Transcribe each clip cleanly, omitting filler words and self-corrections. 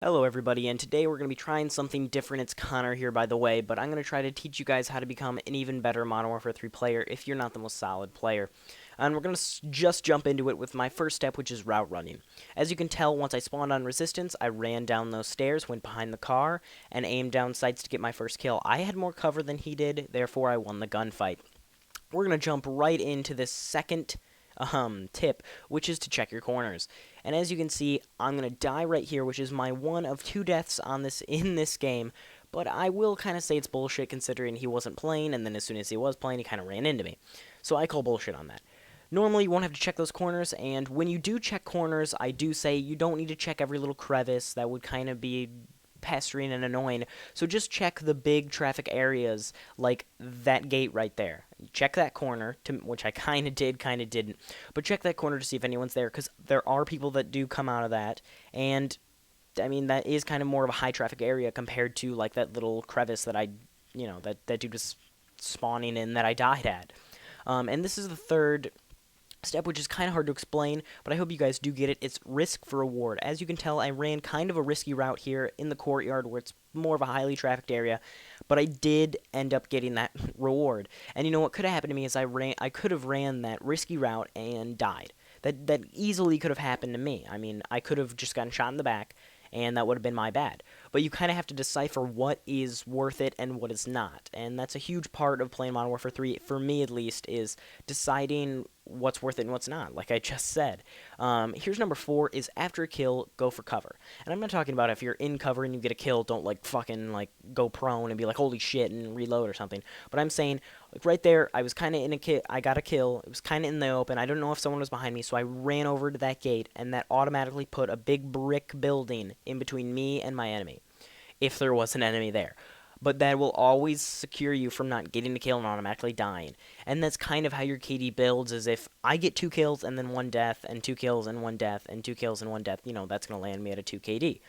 Hello everybody, and today we're going to be trying something different. It's Connor here, by the way, but I'm going to try to teach you guys how to become an even better Modern Warfare 3 player if you're not the most solid player. And we're going to just jump into it with my first step, which is route running. As you can tell, once I spawned on Resistance, I ran down those stairs, went behind the car, and aimed down sights to get my first kill. I had more cover than he did, therefore I won the gunfight. We're going to jump right into this second tip, which is to check your corners. And as you can see, I'm going to die right here, which is my one of two deaths on this in this game. But I will kind of say it's bullshit considering he wasn't playing, and then as soon as he was playing, he kind of ran into me. So I call bullshit on that. Normally, you won't have to check those corners, and when you do check corners, I do say you don't need to check every little crevice. That would kind of be pestering and annoying. So just check the big traffic areas, like that gate right there. Check that corner, which I kind of did, kind of didn't. But check that corner to see if anyone's there, because there are people that do come out of that, and I mean, that is kind of more of a high traffic area compared to, like, that little crevice that that dude was spawning in that I died at. And this is the third step, which is kind of hard to explain, but I hope you guys do get it. It's risk for reward. As you can tell, I ran kind of a risky route here in the courtyard where it's more of a highly trafficked area, but I did end up getting that reward. And you know what could have happened to me is I could have ran that risky route and died. That easily could have happened to me. I mean, I could have just gotten shot in the back, and that would have been my bad. But you kind of have to decipher what is worth it and what is not. And that's a huge part of playing Modern Warfare 3, for me at least, is deciding what's worth it and what's not, like I just said. Here's number 4, is after a kill, go for cover. And I'm not talking about if you're in cover and you get a kill, don't, like, fucking, like, go prone and be like, holy shit, and reload or something. But I'm saying, like, right there, I was kind of in a kill, I got a kill, it was kind of in the open, I don't know if someone was behind me, so I ran over to that gate, and that automatically put a big brick building in between me and my enemy, if there was an enemy there. But that will always secure you from not getting a kill and automatically dying. And that's kind of how your KD builds, is if I get 2 kills and then 1 death, and 2 kills and 1 death, and 2 kills and 1 death, that's going to land me at a 2 KD.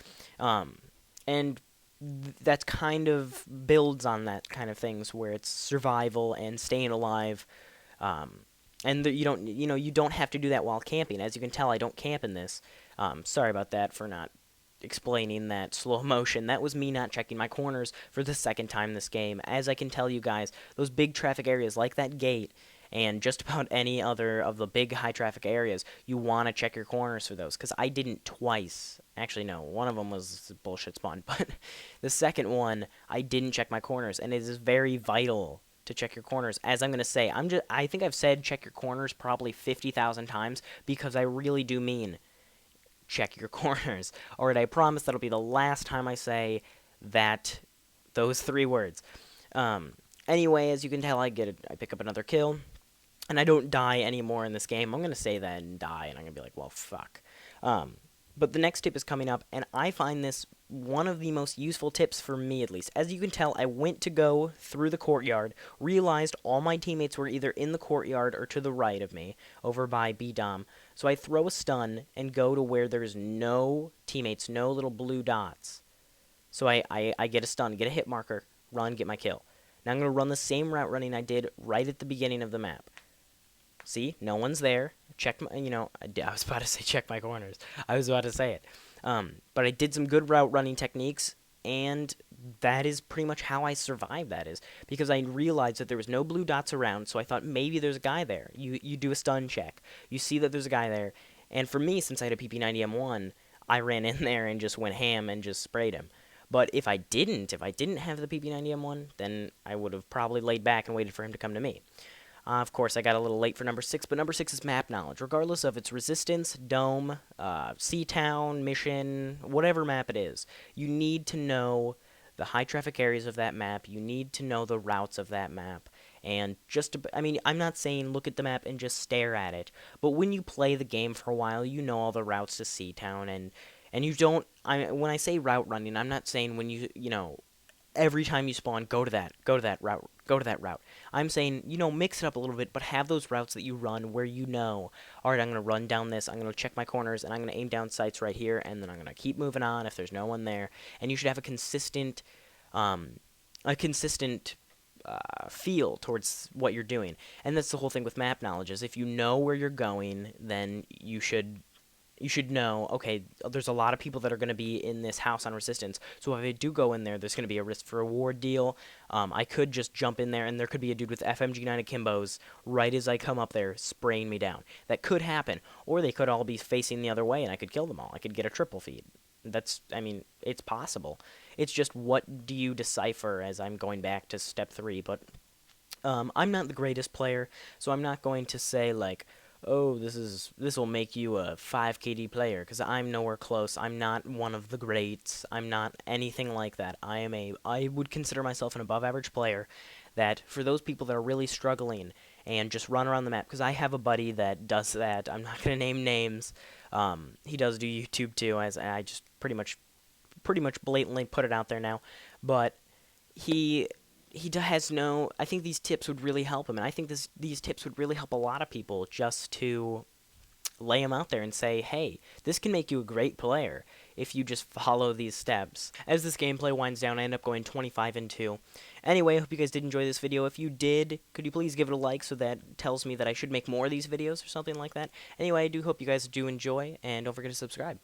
And that's kind of builds on that kind of things where it's survival and staying alive. And you don't have to do that while camping. As you can tell, I don't camp in this. Sorry about that for not explaining that slow motion. That was me not checking my corners for the second time this game. As I can tell you guys, those big traffic areas like that gate and just about any other of the big high traffic areas, you want to check your corners for those, because I didn't twice. Actually, no, one of them was bullshit spawn, but the second one, I didn't check my corners, and it is very vital to check your corners. As I'm going to say, I think I've said check your corners probably 50,000 times, because I really do mean check your corners. Alright, I promise that'll be the last time I say those 3 words. Anyway, as you can tell, I pick up another kill, and I don't die anymore in this game. I'm going to say that and die, and I'm going to be like, well, fuck. But the next tip is coming up, and I find this one of the most useful tips for me, at least. As you can tell, I went to go through the courtyard, realized all my teammates were either in the courtyard or to the right of me, over by B-Dom. So I throw a stun and go to where there's no teammates, no little blue dots. So I get a stun, get a hit marker, run, get my kill. Now I'm going to run the same route running I did right at the beginning of the map. See, no one's there. Check my, I was about to say check my corners. I was about to say it. But I did some good route running techniques, and that is pretty much how I survived, that is. Because I realized that there was no blue dots around, so I thought maybe there's a guy there. You do a stun check. You see that there's a guy there. And for me, since I had a PP90M1, I ran in there and just went ham and just sprayed him. But if I didn't have the PP90M1, then I would have probably laid back and waited for him to come to me. Of course, I got a little late for number 6, but number 6 is map knowledge. Regardless of its resistance, dome, Sea-Town, mission, whatever map it is, you need to know the high traffic areas of that map. You need to know the routes of that map. And I'm not saying look at the map and just stare at it, but when you play the game for a while, you know all the routes to Sea-Town, and you don't, when I say route running, I'm not saying when every time you spawn, go to that route. I'm saying, mix it up a little bit, but have those routes that you run where alright, I'm going to run down this, I'm going to check my corners, and I'm going to aim down sights right here, and then I'm going to keep moving on if there's no one there. And you should have a consistent feel towards what you're doing. And that's the whole thing with map knowledge, is if you know where you're going, then you should you should know, okay, there's a lot of people that are going to be in this house on resistance. So if I do go in there, there's going to be a risk for reward deal. I could just jump in there, and there could be a dude with FMG9 akimbos right as I come up there, spraying me down. That could happen. Or they could all be facing the other way, and I could kill them all. I could get a triple feed. I mean, it's possible. It's just what do you decipher as I'm going back to step 3, but I'm not the greatest player, so I'm not going to say like, oh, this will make you a 5 KD player, because I'm nowhere close. I'm not one of the greats. I'm not anything like that. I would consider myself an above average player. That for those people that are really struggling and just run around the map, because I have a buddy that does that. I'm not gonna name names. He does do YouTube too, as I just pretty much blatantly put it out there now, but he has no. I think these tips would really help him, and I think these tips would really help a lot of people, just to lay them out there and say, hey, this can make you a great player if you just follow these steps. As this gameplay winds down, I end up going 25-2. Anyway, I hope you guys did enjoy this video. If you did, could you please give it a like, so that tells me that I should make more of these videos or something like that. Anyway, I do hope you guys do enjoy, and don't forget to subscribe.